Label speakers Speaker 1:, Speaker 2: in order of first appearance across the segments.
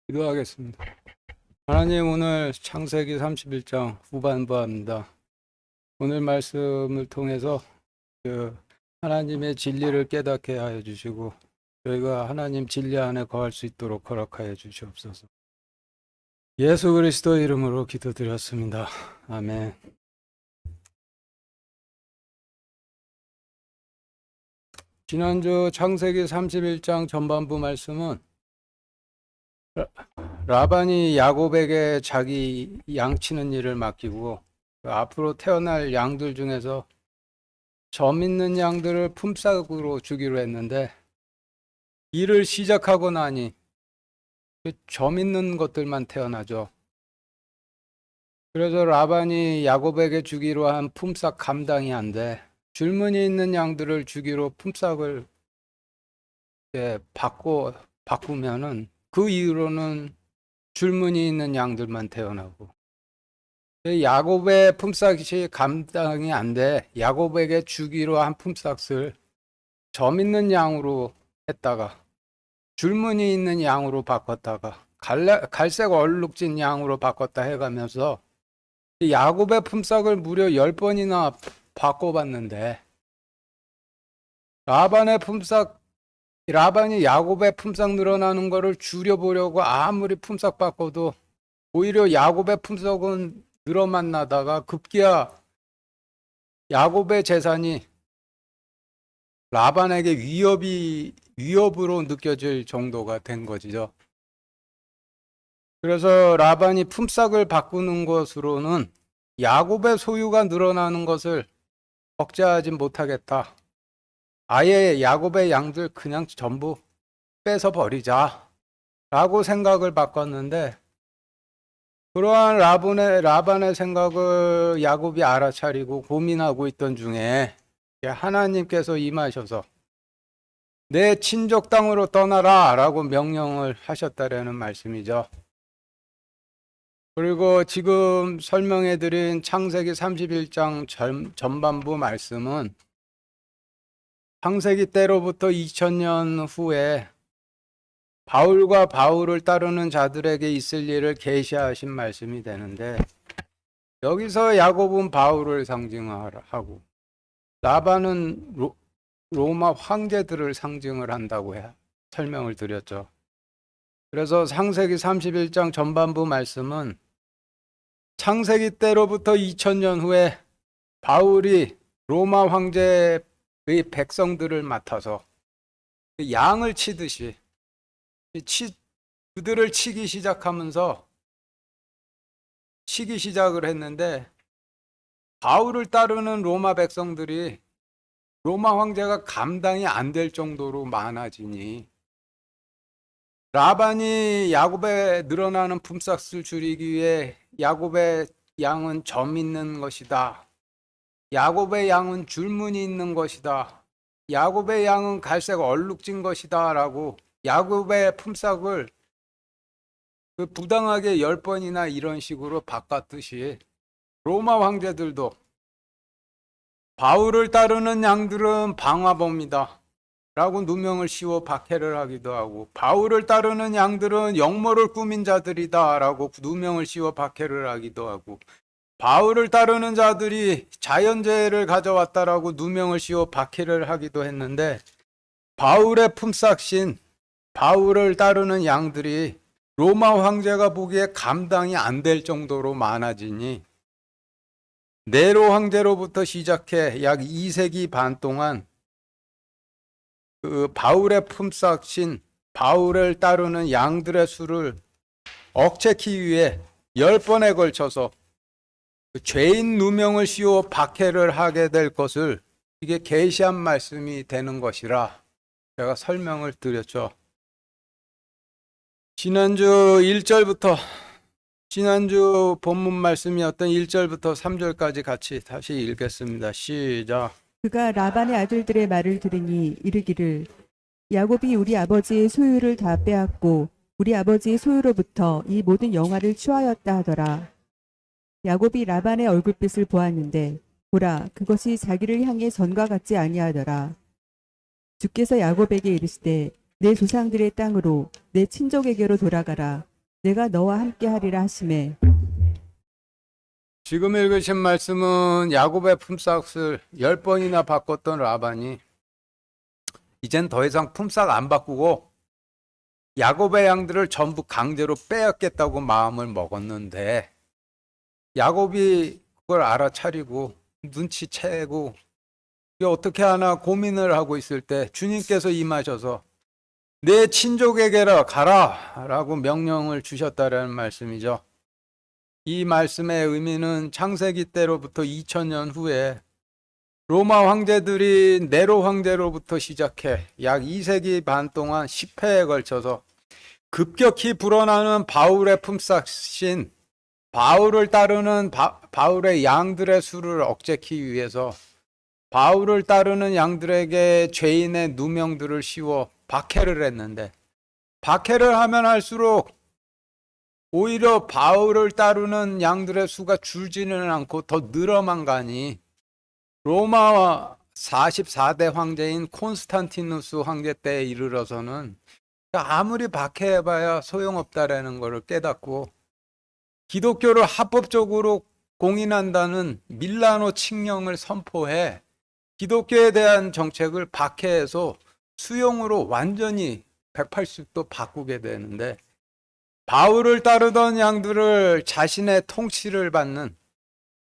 Speaker 1: 기도하겠습니다. 하나님, 오늘 창세기 31장 후반부입니다. 오늘 말씀을 통해서 하나님의 진리를 깨닫게 하여 주시고 저희가 하나님 진리 안에 거할 수 있도록 허락하여 주시옵소서. 예수 그리스도 이름으로 기도드렸습니다. 아멘. 지난주 창세기 31장 전반부 말씀은 라반이 야곱에게 자기 양치는 일을 맡기고 앞으로 태어날 양들 중에서 점 있는 양들을 품삯으로 주기로 했는데, 일을 시작하고 나니 점 있는 것들만 태어나죠. 그래서 라반이 야곱에게 주기로 한 품삯 감당이 안 돼. 줄무늬 있는 양들을 주기로 품삯을 바꾸면은 그 이후로는 줄무늬 있는 양들만 태어나고, 야곱의 품삯이 감당이 안 돼. 야곱에게 주기로 한 품삯을 점 있는 양으로 했다가 줄무늬 있는 양으로 바꿨다가 갈색 얼룩진 양으로 바꿨다 해가면서 야곱의 품삯을 무려 10번이나 바꿔봤는데, 라반이 야곱의 품삯 늘어나는 거를 줄여보려고 아무리 품삯 바꿔도 오히려 야곱의 품삯은 늘어만 나다가 급기야 야곱의 재산이 라반에게 위협으로 느껴질 정도가 된 것이죠. 그래서 라반이 품삯을 바꾸는 것으로는 야곱의 소유가 늘어나는 것을 억제하지 못하겠다. 아예 야곱의 양들 그냥 전부 뺏어 버리자 라고 생각을 바꿨는데, 그러한 라반의 생각을 야곱이 알아차리고 고민하고 있던 중에 하나님께서 임하셔서 내 친족 땅으로 떠나라 라고 명령을 하셨다라는 말씀이죠. 그리고 지금 설명해드린 창세기 31장 전반부 말씀은 창세기 때로부터 2000년 후에 바울과 바울을 따르는 자들에게 있을 일을 계시하신 말씀이 되는데, 여기서 야곱은 바울을 상징하고 라반은 로마 황제들을 상징을 한다고 설명을 드렸죠. 그래서 창세기 31장 전반부 말씀은 창세기 때로부터 2000년 후에 바울이 로마 황제의 백성들을 맡아서 양을 치듯이 그들을 치기 시작을 했는데, 바울을 따르는 로마 백성들이 로마 황제가 감당이 안 될 정도로 많아지니 라반이 야곱의 늘어나는 품삯을 줄이기 위해 야곱의 양은 점 있는 것이다, 야곱의 양은 줄무늬 있는 것이다, 야곱의 양은 갈색 얼룩진 것이다 라고 야곱의 품삯을 부당하게 10번이나 이런 식으로 바꿨듯이, 로마 황제들도 바울을 따르는 양들은 방화범이다 라고 누명을 씌워 박해를 하기도 하고, 바울을 따르는 양들은 역모를 꾸민 자들이다 라고 누명을 씌워 박해를 하기도 하고, 바울을 따르는 자들이 자연재해를 가져왔다라고 누명을 씌워 박해를 하기도 했는데, 바울의 품삯인 바울을 따르는 양들이 로마 황제가 보기에 감당이 안 될 정도로 많아지니 네로 황제로부터 시작해 약 2세기 반 동안 그 바울의 품삯인 바울을 따르는 양들의 수를 억제하기 위해 10번에 걸쳐서 죄인 누명을 씌워 박해를 하게 될 것을, 이게 계시한 말씀이 되는 것이라 제가 설명을 드렸죠. 지난주 본문 말씀이었던 1절부터 3절까지 같이 다시 읽겠습니다. 시작.
Speaker 2: 그가 라반의 아들들의 말을 들으니 이르기를, 야곱이 우리 아버지의 소유를 다 빼앗고 우리 아버지의 소유로부터 이 모든 영화를 취하였다 하더라. 야곱이 라반의 얼굴빛을 보았는데 보라, 그것이 자기를 향해 전과 같지 아니하더라. 주께서 야곱에게 이르시되 내 조상들의 땅으로 내 친족에게로 돌아가라. 내가 너와 함께 하리라 하시매
Speaker 1: 지금 읽으신 말씀은 야곱의 품삯을 10번이나 바꿨던 라반이 이젠 더 이상 품삯 안 바꾸고 야곱의 양들을 전부 강제로 빼앗겠다고 마음을 먹었는데, 야곱이 그걸 알아차리고 눈치채고 이게 어떻게 하나 고민을 하고 있을 때 주님께서 임하셔서 내 친족에게라 가라 라고 명령을 주셨다라는 말씀이죠. 이 말씀의 의미는 창세기 때로부터 2000년 후에 로마 황제들이 네로 황제로부터 시작해 약 2세기 반 동안 10회에 걸쳐서 급격히 불어나는 바울의 품삯인 바울을 따르는 바울의 양들의 수를 억제하기 위해서 바울을 따르는 양들에게 죄인의 누명들을 씌워 박해를 했는데, 박해를 하면 할수록 오히려 바울을 따르는 양들의 수가 줄지는 않고 더 늘어만 가니 로마 44대 황제인 콘스탄티누스 황제 때에 이르러서는 아무리 박해해봐야 소용없다라는 것을 깨닫고 기독교를 합법적으로 공인한다는 밀라노 칙령을 선포해 기독교에 대한 정책을 박해해서 수용으로 완전히 180도 바꾸게 되는데, 바울을 따르던 양들을 자신의 통치를 받는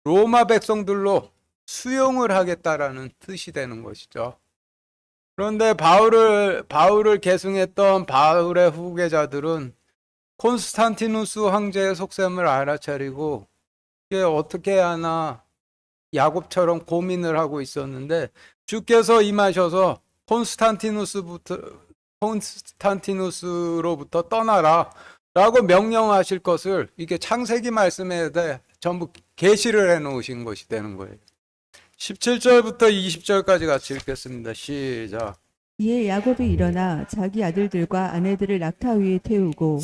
Speaker 1: 로마 백성들로 수용을 하겠다라는 뜻이 되는 것이죠. 그런데 바울을 계승했던 바울의 후계자들은 콘스탄티누스 황제의 속셈을 알아차리고 이게 어떻게 하나 야곱처럼 고민을 하고 있었는데, 주께서 임하셔서 콘스탄티누스로부터 떠나라 라고 명령하실 것을 이게 창세기 말씀에 대해 전부 계시를 해 놓으신 것이 되는 거예요. 17절부터 20절까지 같이 읽겠습니다. 시작.
Speaker 2: 이에 야곱이 일어나 자기 아들들과 아내들을 낙타 위에 태우고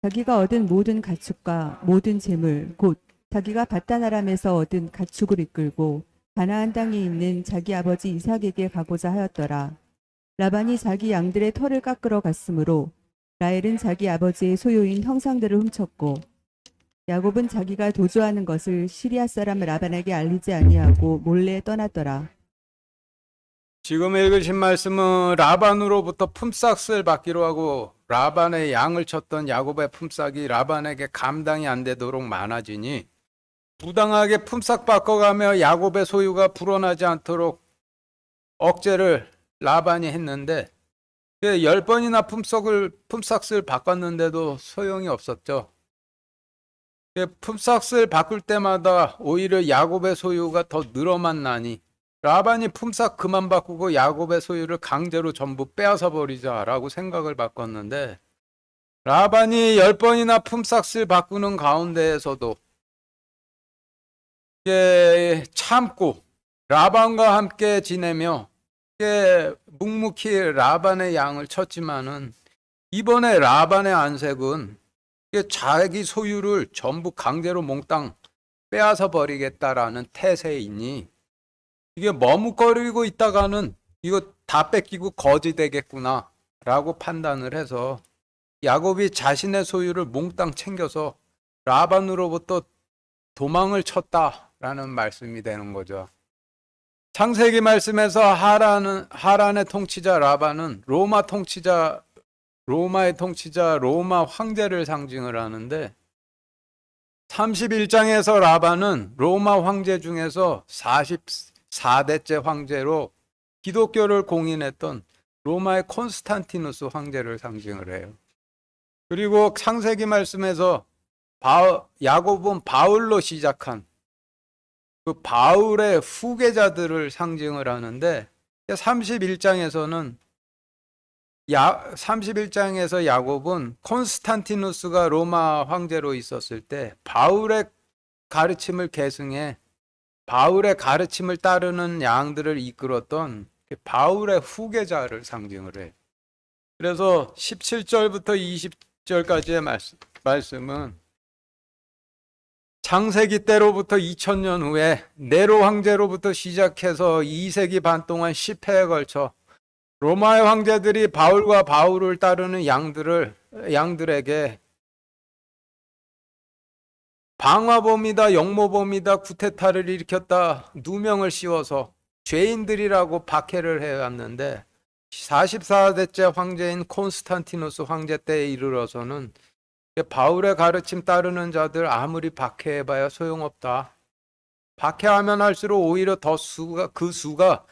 Speaker 2: 자기가 얻은 모든 가축과 모든 재물 곧 자기가 밧단아람에서 얻은 가축을 이끌고 가나안 땅에 있는 자기 아버지 이삭에게 가고자 하였더라. 라반이 자기 양들의 털을 깎으러 갔으므로 라헬은 자기 아버지의 소유인 형상들을 훔쳤고 야곱은 자기가 도주하는 것을 시리아 사람 라반에게 알리지 아니하고 몰래 떠났더라.
Speaker 1: 지금 읽으신 말씀은 라반으로부터 품삯을 받기로 하고 라반의 양을 쳤던 야곱의 품삯이 라반에게 감당이 안 되도록 많아지니 부당하게 품삯 바꿔가며 야곱의 소유가 불어나지 않도록 억제를 라반이 했는데, 10번이나 품삯을 바꿨는데도 소용이 없었죠. 품삯을 바꿀 때마다 오히려 야곱의 소유가 더 늘어만 나니 라반이 품삯 그만 바꾸고 야곱의 소유를 강제로 전부 빼앗아 버리자라고 생각을 바꿨는데, 라반이 10번이나 품삯을 바꾸는 가운데에서도 참고 라반과 함께 지내며 묵묵히 라반의 양을 쳤지만은, 이번에 라반의 안색은 자기 소유를 전부 강제로 몽땅 빼앗아 버리겠다라는 태세이니 이게 머뭇거리고 있다가는 이거 다 뺏기고 거지 되겠구나 라고 판단을 해서 야곱이 자신의 소유를 몽땅 챙겨서 라반으로부터 도망을 쳤다라는 말씀이 되는 거죠. 창세기 말씀에서 하란의 통치자 라반은 로마의 통치자 로마 황제를 상징을 하는데, 31장에서 라반은 로마 황제 중에서 44대째 황제로 기독교를 공인했던 로마의 콘스탄티누스 황제를 상징을 해요. 그리고 창세기 말씀에서 야곱은 바울로 시작한 그 바울의 후계자들을 상징을 하는데, 31장에서 야곱은 콘스탄티누스가 로마 황제로 있었을 때 바울의 가르침을 계승해 바울의 가르침을 따르는 양들을 이끌었던 바울의 후계자를 상징을 해요. 그래서 17절부터 20절까지의 말씀은 창세기 때로부터 2000년 후에 네로 황제로부터 시작해서 2세기 반 동안 10회에 걸쳐 로마의 황제들이 바울과 바울을 따르는 양들에게 방화범이다, 영모범이다, 쿠데타를 일으켰다 누명을 씌워서 죄인들이라고 박해를 해왔는데 44대째 황제인 콘스탄티누스 황제 때에 이르러서는 바울의 가르침 따르는 자들 아무리 박해해봐야 소용없다. 박해하면 할수록 오히려 더 그 수가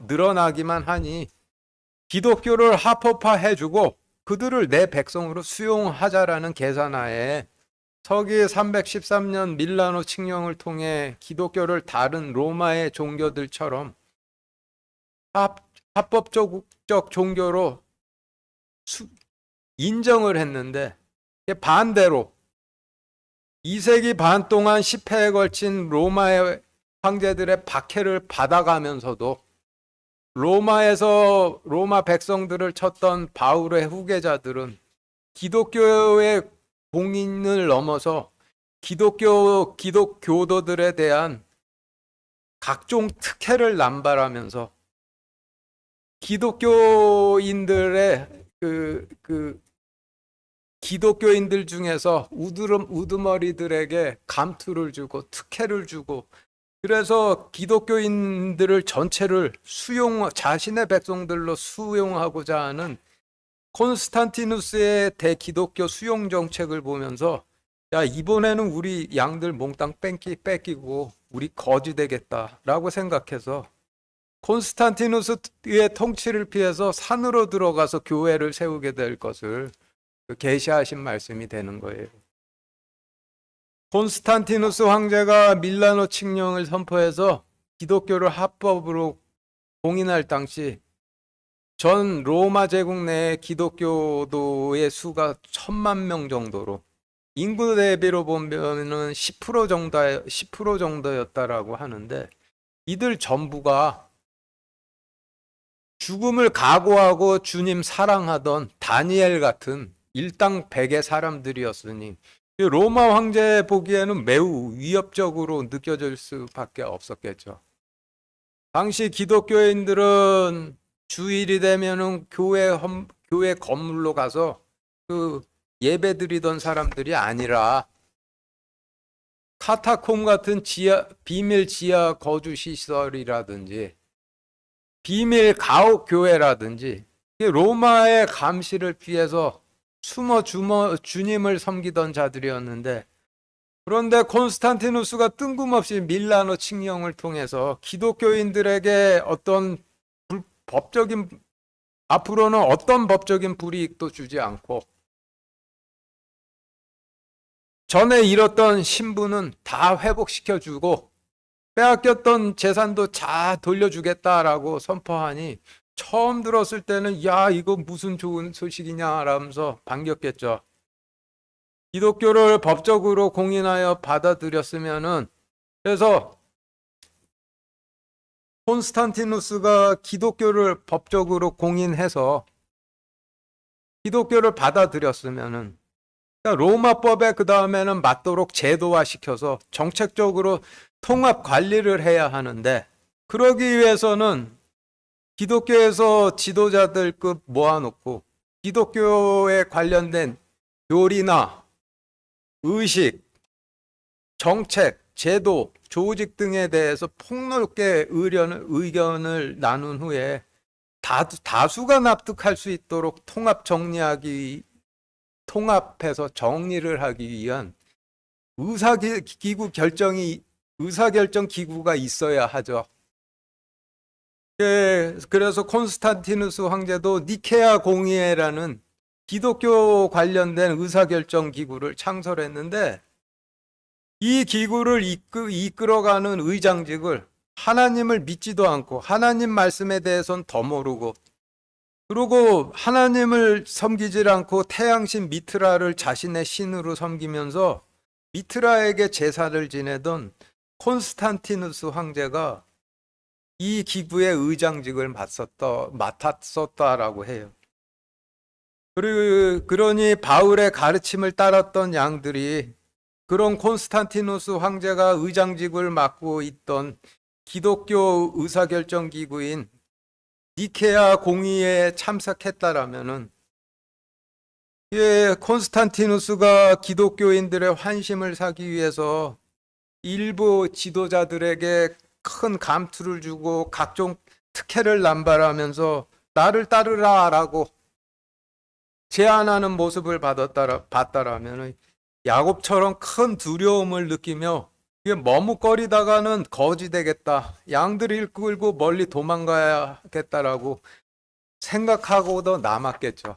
Speaker 1: 늘어나기만 하니 기독교를 합법화해주고 그들을 내 백성으로 수용하자라는 계산하에 서기 313년 밀라노 칙령을 통해 기독교를 다른 로마의 종교들처럼 합법적 종교로 인정을 했는데 반대로 2세기 반 동안 10회에 걸친 로마의 황제들의 박해를 받아가면서도 로마 백성들을 쳤던 바울의 후계자들은 기독교의 공인을 넘어서 기독교도들에 대한 각종 특혜를 남발하면서 기독교인들의 기독교인들 중에서 우두머리들에게 감투를 주고 특혜를 주고 그래서 기독교인들을 전체를 자신의 백성들로 수용하고자 하는 콘스탄티누스의 대기독교 수용 정책을 보면서 야, 이번에는 우리 양들 몽땅 뺏기고 우리 거지 되겠다라고 생각해서 콘스탄티누스의 통치를 피해서 산으로 들어가서 교회를 세우게 될 것을 계시하신 말씀이 되는 거예요. 콘스탄티누스 황제가 밀라노 칙령을 선포해서 기독교를 합법으로 공인할 당시 전 로마 제국 내의 기독교도의 수가 1,000만 정도로 인구 대비로 보면은 10% 정도였다라고 하는데 이들 전부가 죽음을 각오하고 주님 사랑하던 다니엘 같은 일당백의 사람들이었으니 로마 황제 보기에는 매우 위협적으로 느껴질 수밖에 없었겠죠. 당시 기독교인들은 주일이 되면은 교회 건물로 가서 예배드리던 사람들이 아니라 카타콤 같은 비밀 지하 거주 시설이라든지 비밀 가옥 교회라든지 로마의 감시를 피해서 숨어 주님을 섬기던 자들이었는데 그런데 콘스탄티누스가 뜬금없이 밀라노 칙령을 통해서 기독교인들에게 앞으로는 어떤 법적인 불이익도 주지 않고 전에 잃었던 신분은 다 회복시켜주고 빼앗겼던 재산도 다 돌려주겠다라고 선포하니 처음 들었을 때는 야, 이거 무슨 좋은 소식이냐라면서 반겼겠죠. 기독교를 법적으로 공인하여 받아들였으면은 그래서 콘스탄티누스가 기독교를 법적으로 공인해서 기독교를 받아들였으면은 로마법에 그 다음에는 맞도록 제도화시켜서 정책적으로 통합 관리를 해야 하는데 그러기 위해서는 기독교에서 지도자들급 모아놓고 기독교에 관련된 교리나 의식, 정책, 제도, 조직 등에 대해서 폭넓게 의견을 나눈 후에 다수가 납득할 수 있도록 통합해서 정리를 하기 위한 의사결정 기구가 있어야 하죠. 그래서 콘스탄티누스 황제도 니케아 공의회라는 기독교 관련된 의사결정 기구를 창설했는데 이 기구를 이끌어가는 의장직을 하나님을 믿지도 않고 하나님 말씀에 대해서는 더 모르고 그리고 하나님을 섬기질 않고 태양신 미트라를 자신의 신으로 섬기면서 미트라에게 제사를 지내던 콘스탄티누스 황제가 이 기구의 의장직을 맡았었다라고 해요. 그러니 바울의 가르침을 따랐던 양들이 그런 콘스탄티누스 황제가 의장직을 맡고 있던 기독교 의사결정 기구인 니케아 공의회에 참석했다라면은 예, 콘스탄티누스가 기독교인들의 환심을 사기 위해서 일부 지도자들에게 큰 감투를 주고 각종 특혜를 남발하면서 나를 따르라라고 제안하는 모습을 봤다라면 야곱처럼 큰 두려움을 느끼며 이게 머뭇거리다가는 거지 되겠다. 양들을 끌고 멀리 도망가야겠다라고 생각하고도 남았겠죠.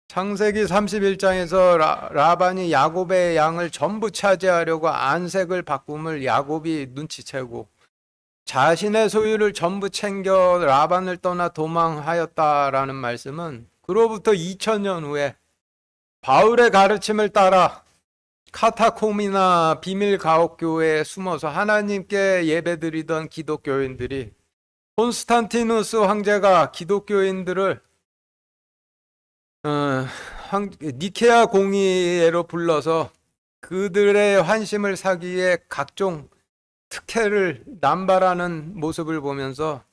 Speaker 1: 창세기 31장에서 라반이 야곱의 양을 전부 차지하려고 안색을 바꿈을 야곱이 눈치채고 자신의 소유를 전부 챙겨 라반을 떠나 도망하였다라는 말씀은 그로부터 2000년 후에 바울의 가르침을 따라 카타콤이나 비밀 가옥교회에 숨어서 하나님께 예배드리던 기독교인들이 콘스탄티누스 황제가 기독교인들을 니케아 공의회로 불러서 그들의 환심을 사기 위해 각종 특혜를 남발하는 모습을 보면서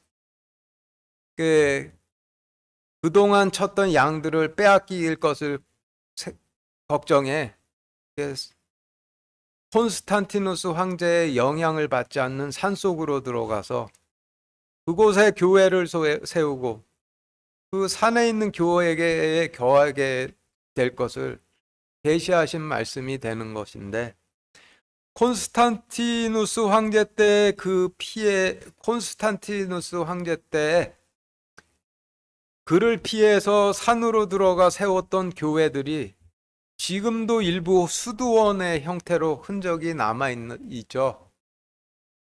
Speaker 1: 그동안 쳤던 양들을 빼앗길 것을 걱정해 콘스탄티누스 황제의 영향을 받지 않는 산속으로 들어가서 그곳에 교회를 세우고 그 산에 있는 교회에 거하게 될 것을 계시하신 말씀이 되는 것인데, 콘스탄티누스 황제 때 콘스탄티누스 황제 때 그를 피해서 산으로 들어가 세웠던 교회들이 지금도 일부 수도원의 형태로 흔적이 있죠.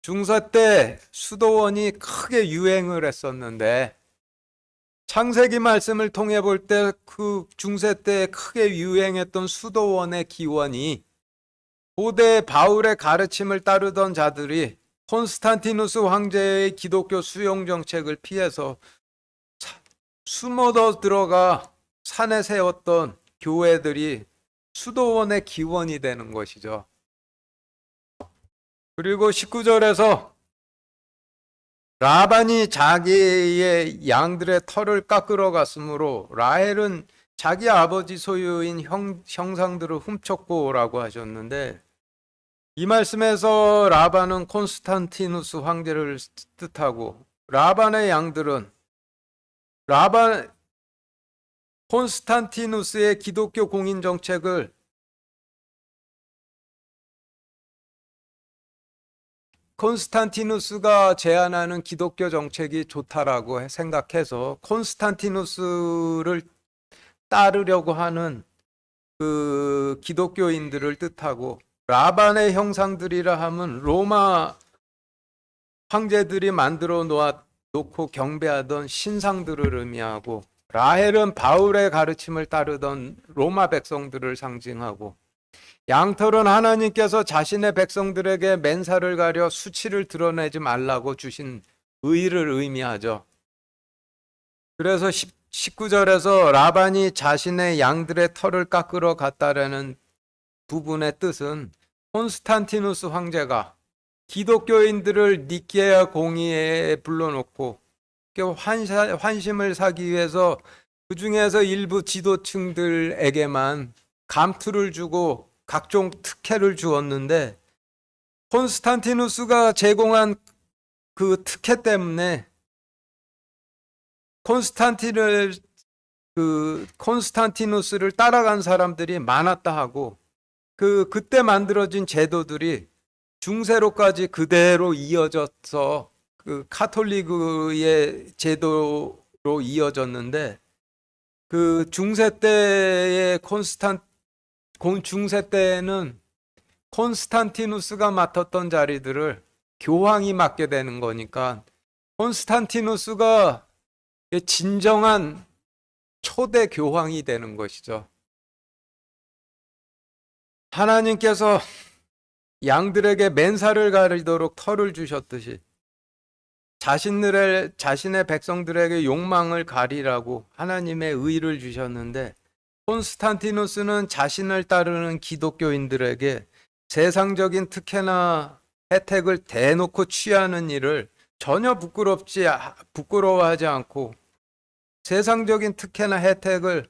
Speaker 1: 중세 때 수도원이 크게 유행을 했었는데 창세기 말씀을 통해 볼 때 그 중세 때 크게 유행했던 수도원의 기원이 고대 바울의 가르침을 따르던 자들이 콘스탄티누스 황제의 기독교 수용 정책을 피해서 숨어더 들어가 산에 세웠던 교회들이 수도원의 기원이 되는 것이죠. 그리고 19절에서 라반이 자기의 양들의 털을 깎으러 갔으므로 라헬은 자기 아버지 소유인 형상들을 훔쳤고라고 하셨는데, 이 말씀에서 라반은 콘스탄티누스 황제를 뜻하고 라반의 양들은 콘스탄티누스의 기독교 공인 정책을 콘스탄티누스가 제안하는 기독교 정책이 좋다라고 생각해서 콘스탄티누스를 따르려고 하는 그 기독교인들을 뜻하고, 라반의 형상들이라 하면 로마 황제들이 만들어 놓고 경배하던 신상들을 의미하고, 라헬은 바울의 가르침을 따르던 로마 백성들을 상징하고, 양털은 하나님께서 자신의 백성들에게 맨살을 가려 수치를 드러내지 말라고 주신 의를 의미하죠. 그래서 19절에서 라반이 자신의 양들의 털을 깎으러 갔다라는 부분의 뜻은 콘스탄티누스 황제가 기독교인들을 니케아 공의회에 불러놓고 환심을 사기 위해서 그 중에서 일부 지도층들에게만 감투를 주고 각종 특혜를 주었는데, 콘스탄티누스가 제공한 그 특혜 때문에 콘스탄티누스를 따라간 사람들이 많았다 하고, 그때 만들어진 제도들이 중세로까지 그대로 이어져서 그 카톨릭의 제도로 이어졌는데, 그 중세 때는 콘스탄티누스가 맡았던 자리들을 교황이 맡게 되는 거니까 콘스탄티누스가 진정한 초대 교황이 되는 것이죠. 하나님께서 양들에게 맨살을 가리도록 털을 주셨듯이 자신의 백성들에게 욕망을 가리라고 하나님의 의를 주셨는데, 콘스탄티누스는 자신을 따르는 기독교인들에게 세상적인 특혜나 혜택을 대놓고 취하는 일을 전혀 부끄러워하지 않고 세상적인 특혜나 혜택을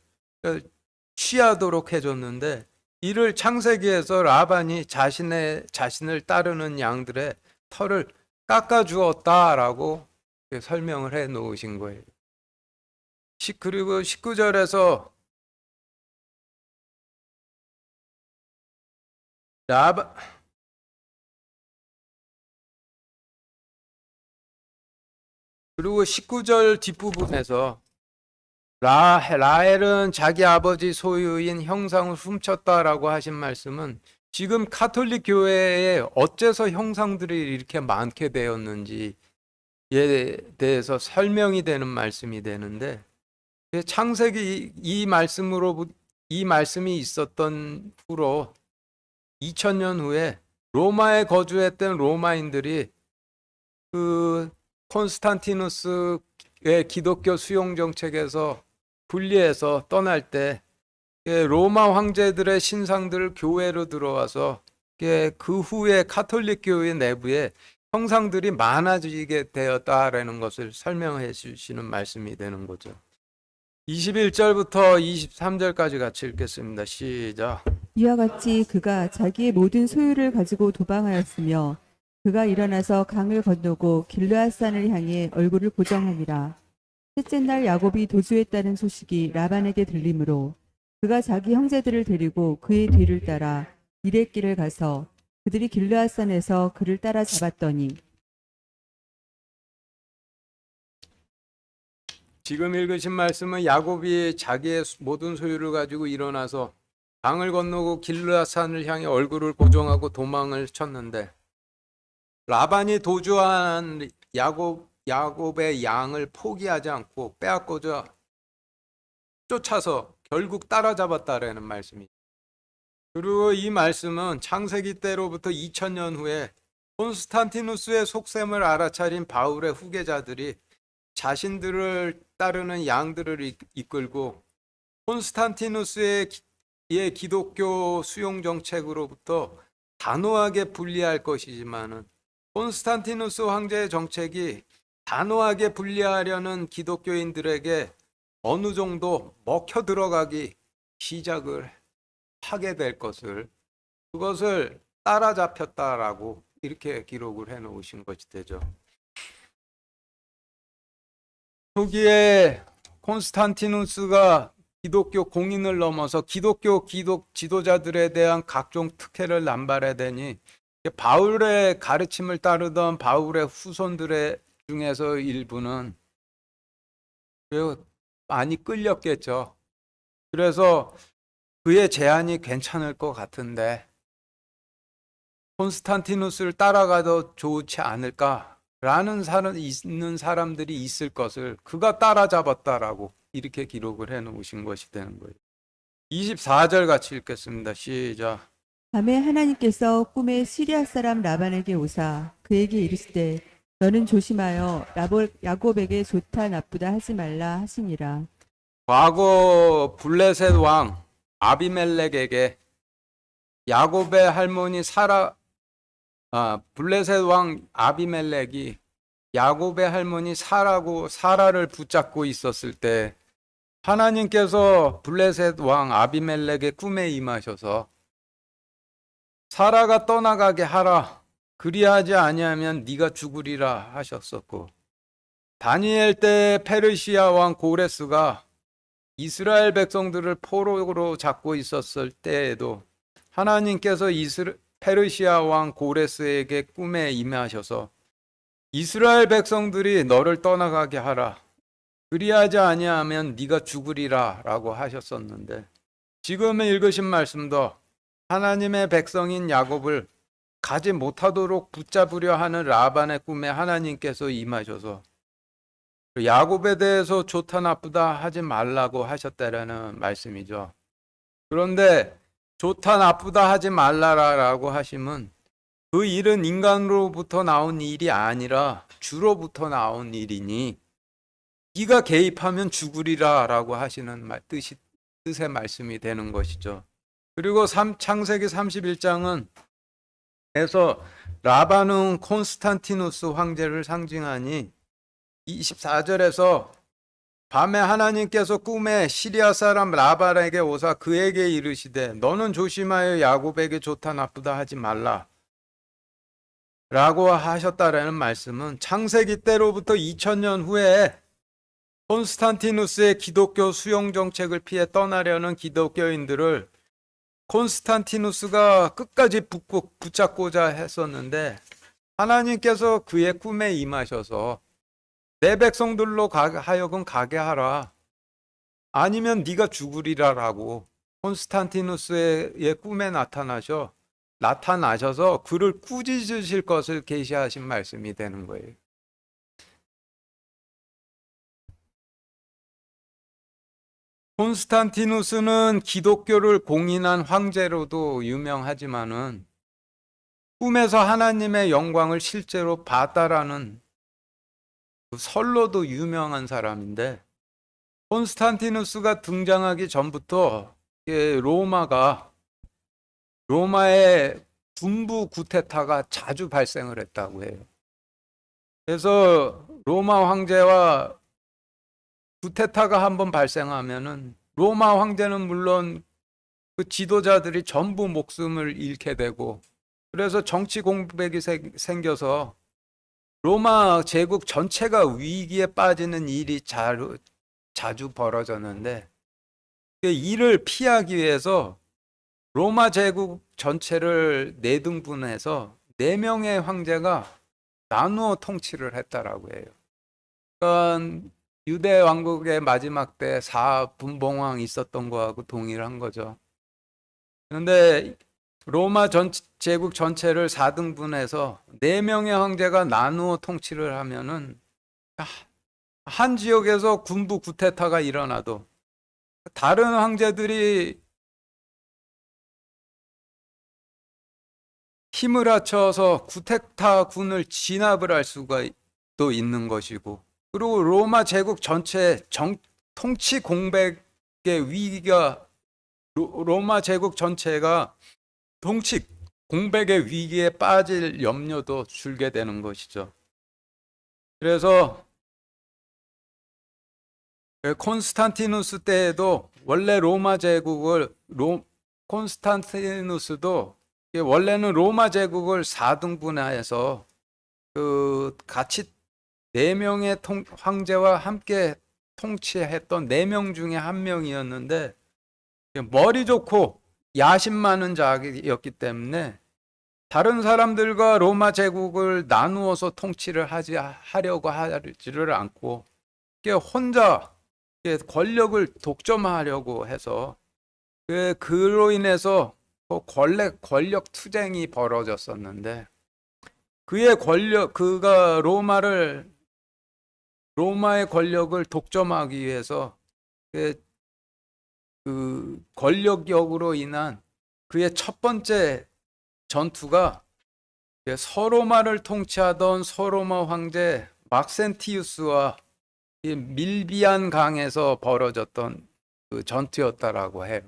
Speaker 1: 취하도록 해줬는데 이를 창세기에서 라반이 자신을 따르는 양들의 털을 깎아 주었다라고 설명을 해 놓으신 거예요. 그리고 19절에서 그리고 19절 뒷부분에서 라헬은 자기 아버지 소유인 형상을 훔쳤다라고 하신 말씀은 지금 카톨릭 교회에 어째서 형상들이 이렇게 많게 되었는지에 대해서 설명이 되는 말씀이 되는데, 창세기 이 말씀이 있었던 후로 2000년 후에 로마에 거주했던 로마인들이 그 콘스탄티누스의 기독교 수용 정책에서 분리해서 떠날 때 로마 황제들의 신상들 교회로 들어와서 그 후에 카톨릭 교회 내부에 형상들이 많아지게 되었다라는 것을 설명해 주시는 말씀이 되는 거죠. 21절부터 23절까지 같이 읽겠습니다. 시작.
Speaker 2: 이와 같이 그가 자기의 모든 소유를 가지고 도방하였으며 그가 일어나서 강을 건너고 길르앗산을 향해 얼굴을 고정하니라. 셋째 날 야곱이 도주했다는 소식이 라반에게 들리므로 그가 자기 형제들을 데리고 그의 뒤를 따라 이렛길을 가서 그들이 길르앗산에서 그를 따라 잡았더니
Speaker 1: 지금 읽으신 말씀은 야곱이 자기의 모든 소유를 가지고 일어나서 강을 건너고 길르앗산을 향해 얼굴을 고정하고 도망을 쳤는데, 라반이 도주한 야곱의 양을 포기하지 않고 빼앗고자 쫓아서 결국 따라잡았다라는 말씀이죠. 그리고 이 말씀은 창세기 때로부터 2000년 후에 콘스탄티누스의 속셈을 알아차린 바울의 후계자들이 자신들을 따르는 양들을 이끌고 콘스탄티누스의 기독교 수용 정책으로부터 단호하게 분리할 것이지만은, 콘스탄티누스 황제의 정책이 단호하게 분리하려는 기독교인들에게 어느 정도 먹혀 들어가기 시작을 하게 될 것을, 그것을 따라잡혔다라고 이렇게 기록을 해 놓으신 것이 되죠. 초기에 콘스탄티누스가 기독교 공인을 넘어서 기독교 지도자들에 대한 각종 특혜를 남발하더니 바울의 가르침을 따르던 바울의 후손들의 중에서 일부는 많이 끌렸겠죠. 그래서 그의 제안이 괜찮을 것 같은데 콘스탄티누스를 따라가도 좋지 않을까라는 있는 사람들이 있을 것을 그가 따라잡았다라고 이렇게 기록을 해 놓으신 것이 되는 거예요. 24절 같이 읽겠습니다. 시작.
Speaker 2: 밤에 하나님께서 꿈에 시리아 사람 라반에게 오사 그에게 이르시되 너는 조심하여 야곱에게 좋다 나쁘다 하지 말라 하시니라.
Speaker 1: 과거 블레셋 왕 아비멜렉에게 야곱의 할머니 블레셋 왕 아비멜렉이 야곱의 할머니 사라를 붙잡고 있었을 때 하나님께서 블레셋 왕 아비멜렉의 꿈에 임하셔서 사라가 떠나가게 하라, 그리하지 아니하면 네가 죽으리라 하셨었고, 다니엘 때 페르시아 왕 고레스가 이스라엘 백성들을 포로로 잡고 있었을 때에도 하나님께서 페르시아 왕 고레스에게 꿈에 임하셔서 이스라엘 백성들이 너를 떠나가게 하라, 그리하지 아니하면 네가 죽으리라 라고 하셨었는데, 지금 읽으신 말씀도 하나님의 백성인 야곱을 가지 못하도록 붙잡으려 하는 라반의 꿈에 하나님께서 임하셔서 야곱에 대해서 좋다 나쁘다 하지 말라고 하셨다라는 말씀이죠. 그런데 좋다 나쁘다 하지 말라라고 하심은 그 일은 인간으로부터 나온 일이 아니라 주로부터 나온 일이니 네가 개입하면 죽으리라 라고 하시는 뜻의 말씀이 되는 것이죠. 그리고 창세기 31장은 에서 라반은 콘스탄티누스 황제를 상징하니 24절에서 밤에 하나님께서 꿈에 시리아 사람 라반에게 오사 그에게 이르시되 너는 조심하여 야곱에게 좋다 나쁘다 하지 말라 라고 하셨다라는 말씀은 창세기 때로부터 2000년 후에 콘스탄티누스의 기독교 수용 정책을 피해 떠나려는 기독교인들을 콘스탄티누스가 끝까지 붙잡고자 했었는데 하나님께서 그의 꿈에 임하셔서 내 백성들로 하여금 가게 하라. 아니면 네가 죽으리라라고 콘스탄티누스의 꿈에 나타나셔서 그를 꾸짖으실 것을 계시하신 말씀이 되는 거예요. 콘스탄티누스는 기독교를 공인한 황제로도 유명하지만은 꿈에서 하나님의 영광을 실제로 봤다라는 그 설로도 유명한 사람인데 콘스탄티누스가 등장하기 전부터 로마의 군부 구테타가 자주 발생을 했다고 해요. 그래서 로마 황제와 구테타가 한번 발생하면은 로마 황제는 물론 그 지도자들이 전부 목숨을 잃게 되고 그래서 정치 공백이 생겨서 로마 제국 전체가 위기에 빠지는 일이 자주 벌어졌는데 그 일을 피하기 위해서 로마 제국 전체를 네 등분해서 4명의 황제가 나누어 통치를 했다라고 해요. 그러니까 유대 왕국의 마지막 때 4분봉왕 있었던 거하고 동일한 거죠. 그런데 로마 제국 전체를 4등분해서 4명의 황제가 나누어 통치를 하면은 한 지역에서 군부 구테타가 일어나도 다른 황제들이 힘을 합쳐서 구테타 군을 진압을 할 수가 또 있는 것이고 그리고 로마 제국 전체 통치 공백의 위기가 로마 제국 전체가 통치 공백의 위기에 빠질 염려도 줄게 되는 것이죠. 그래서 콘스탄티누스 때에도 원래 로마 제국을 콘스탄티누스도 원래는 로마 제국을 4등분해서 그 같이 4명의 황제와 함께 통치했던 4명 중에 한 명이었는데 머리 좋고 야심 많은 자였기 때문에 다른 사람들과 로마 제국을 나누어서 통치를 하려고 하지를 않고 혼자 권력을 독점하려고 해서 그로 인해서 권력 투쟁이 벌어졌었는데 그가 로마의 권력을 독점하기 위해서 그 권력력으로 인한 그의 첫 번째 전투가 서로마를 통치하던 서로마 황제 막센티우스와 밀비안 강에서 벌어졌던 그 전투였다라고 해요.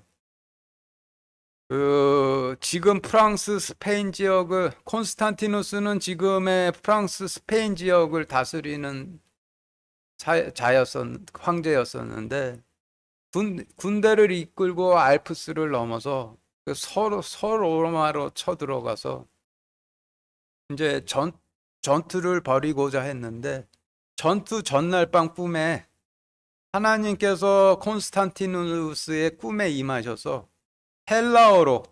Speaker 1: 지금 프랑스 스페인 지역을 콘스탄티누스는 지금의 프랑스 스페인 지역을 다스리는 황제였었는데 군대를 이끌고 알프스를 넘어서 서로마로 쳐들어가서 이제 전투를 벌이고자 했는데 전투 전날 밤 꿈에 하나님께서 콘스탄티누스의 꿈에 임하셔서 헬라어로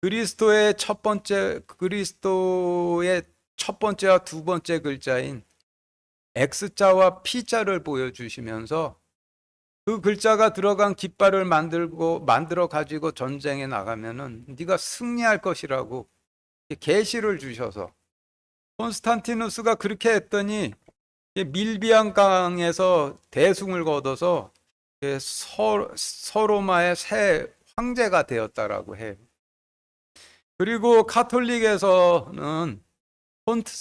Speaker 1: 그리스도의 첫 번째와 두 번째 글자인 X자와 P자를 보여주시면서 그 글자가 들어간 깃발을 만들어 가지고 전쟁에 나가면은 네가 승리할 것이라고 계시를 주셔서 콘스탄티누스가 그렇게 했더니 밀비안 강에서 대승을 거둬서 서로마의 새 황제가 되었다라고 해요. 그리고 카톨릭에서는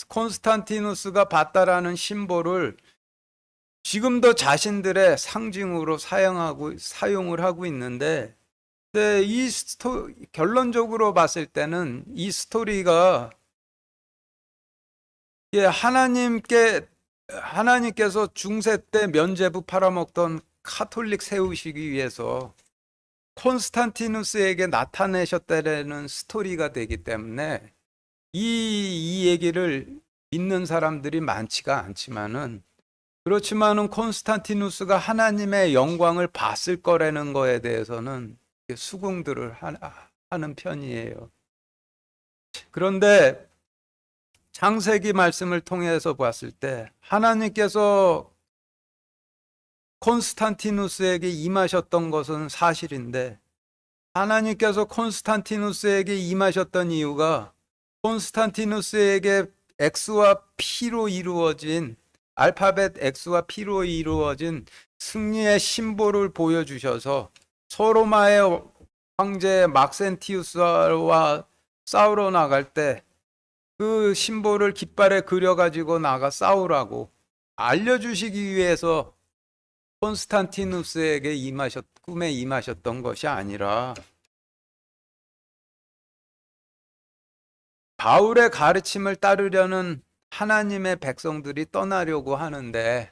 Speaker 1: 콘스탄티누스가 봤다라는 심볼을 지금도 자신들의 상징으로 사용을 하고 있는데 결론적으로 봤을 때는 이 스토리가 하나님께 하나님께서 중세 때 면죄부 팔아먹던 카톨릭 세우시기 위해서 콘스탄티누스에게 나타내셨다라는 스토리가 되기 때문에 이 얘기를 믿는 사람들이 많지가 않지만은, 그렇지만은 콘스탄티누스가 하나님의 영광을 봤을 거라는 거에 대해서는 수긍들을 하는 편이에요. 그런데 창세기 말씀을 통해서 봤을 때 하나님께서 콘스탄티누스에게 임하셨던 것은 사실인데, 하나님께서 콘스탄티누스에게 임하셨던 이유가 콘스탄티누스에게 X와 P로 이루어진, 알파벳 X와 P로 이루어진 승리의 심볼을 보여주셔서 소로마의 황제 막센티우스와 싸우러 나갈 때 그 심볼을 깃발에 그려가지고 나가 싸우라고 알려주시기 위해서 콘스탄티누스에게 꿈에 임하셨던 것이 아니라 바울의 가르침을 따르려는 하나님의 백성들이 떠나려고 하는데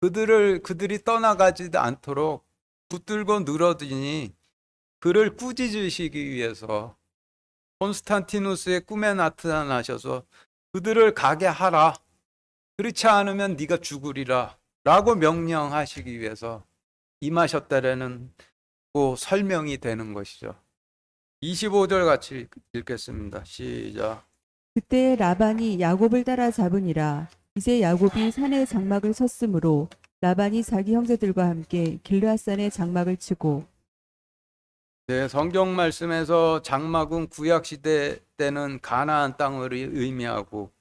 Speaker 1: 그들이 떠나가지도 않도록 붙들고 늘어지니 그를 꾸짖으시기 위해서 콘스탄티누스의 꿈에 나타나셔서 그들을 가게 하라, 그렇지 않으면 네가 죽으리라 라고 명령하시기 위해서 임하셨다라는 설명이 되는 것이죠. 25절 같이 읽겠습니다. 시작.
Speaker 2: 그때 라반이 야곱을 따라잡으니라. 이제 야곱이 산에 장막을 쳤으므로 라반이 자기 형제들과 함께 길르앗산에 장막을 치고.
Speaker 1: 네, 성경 말씀에서 장막은 구약 시대 때는 가나안 땅을 의미하고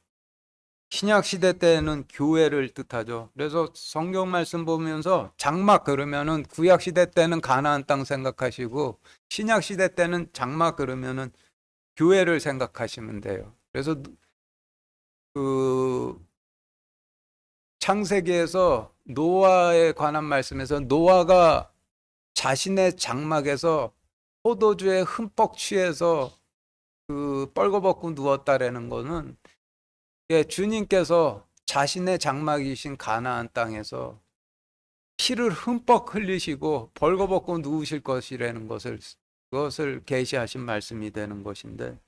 Speaker 1: 신약 시대 때는 교회를 뜻하죠. 그래서 성경 말씀 보면서 장막 그러면은 구약 시대 때는 가나안 땅 생각하시고 신약 시대 때는 장막 그러면은 교회를 생각하시면 돼요. 그래서 그 창세기에서 노아에 관한 말씀에서 노아가 자신의 장막에서 포도주에 흠뻑 취해서 뻘거벗고 누웠다라는 거는 주님께서 자신의 장막이신 가나안 땅에서 피를 흠뻑 흘리시고 벌거벗고 누우실 것이라는 그것을 계시하신 말씀이 되는 것인데,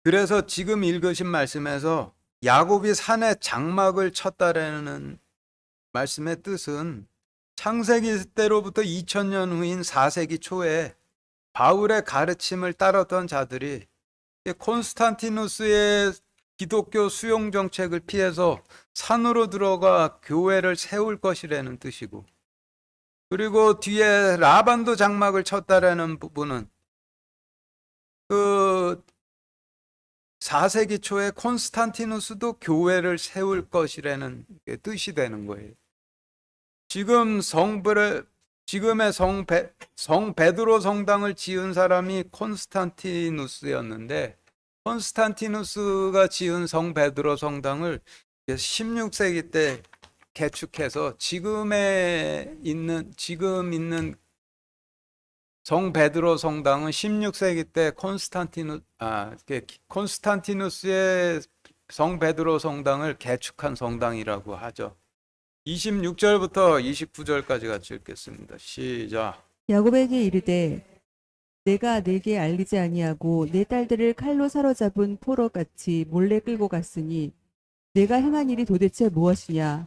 Speaker 1: 그래서 지금 읽으신 말씀에서 야곱이 산에 장막을 쳤다라는 말씀의 뜻은 창세기 때로부터 2000년 후인 4세기 초에 바울의 가르침을 따랐던 자들이 콘스탄티누스의 기독교 수용 정책을 피해서 산으로 들어가 교회를 세울 것이라는 뜻이고, 그리고 뒤에 라반도 장막을 쳤다라는 부분은 4세기 초에 콘스탄티누스도 교회를 세울 것이라는 뜻이 되는 거예요. 지금의 성 베드로 성당을 지은 사람이 콘스탄티누스였는데, 콘스탄티누스가 지은 성 베드로 성당을 16세기 때 개축해서 지금 있는 성 베드로 성당은 16세기 때 콘스탄티누스의 성 베드로 성당을 개축한 성당이라고 하죠. 26절부터 29절까지 같이 읽겠습니다. 시작.
Speaker 2: 야곱에게 이르되 내가 네게 알리지 아니하고 내 딸들을 칼로 사로잡은 포로같이 몰래 끌고 갔으니 내가 행한 일이 도대체 무엇이냐?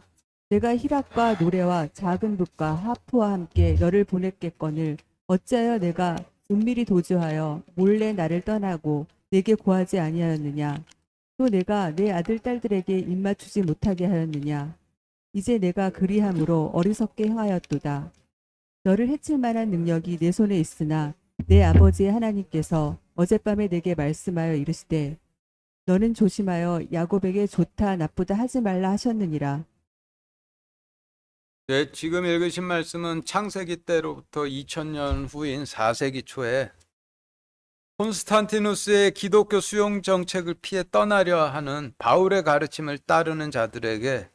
Speaker 2: 내가 희락과 노래와 작은 붓과 하프와 함께 너를 보냈겠거늘 어찌하여 내가 은밀히 도주하여 몰래 나를 떠나고 내게 고하지 아니하였느냐? 또 내가 내 아들 딸들에게 입맞추지 못하게 하였느냐? 이제 내가 그리함으로 어리석게 행하였도다. 너를 해칠 만한 능력이 내 손에 있으나 내 아버지의 하나님께서 어젯밤에 내게 말씀하여 이르시되 너는 조심하여 야곱에게 좋다 나쁘다 하지 말라 하셨느니라.
Speaker 1: 네, 지금 읽으신 말씀은 창세기 때로부터 2000년 후인 4세기 초에 콘스탄티누스의 기독교 수용 정책을 피해 떠나려 하는 바울의 가르침을 따르는 자들에게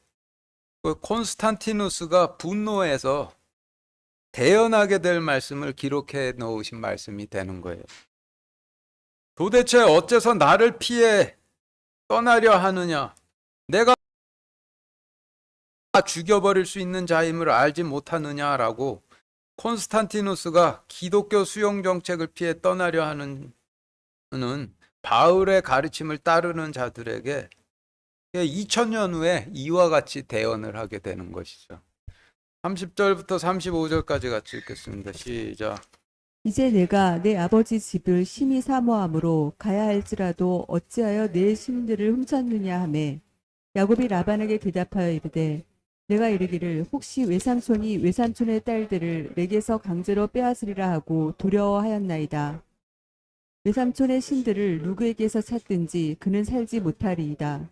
Speaker 1: 콘스탄티누스가 분노해서 대언하게 될 말씀을 기록해 놓으신 말씀이 되는 거예요. 도대체 어째서 나를 피해 떠나려 하느냐? 내가 죽여버릴 수 있는 자임을 알지 못하느냐라고 콘스탄티누스가 기독교 수용 정책을 피해 떠나려 하는 바울의 가르침을 따르는 자들에게 2000년 후에 이와 같이 대언을 하게 되는 것이죠. 30절부터 35절까지 같이 읽겠습니다. 시작.
Speaker 2: 이제 내가 내 아버지 집을 심히 사모함으로 가야 할지라도 어찌하여 내 신들을 훔쳤느냐 하매 야곱이 라반에게 대답하여 이르되 내가 이르기를 혹시 외삼촌이 외삼촌의 딸들을 내게서 강제로 빼앗으리라 하고 두려워하였나이다. 외삼촌의 신들을 누구에게서 찾든지 그는 살지 못하리이다.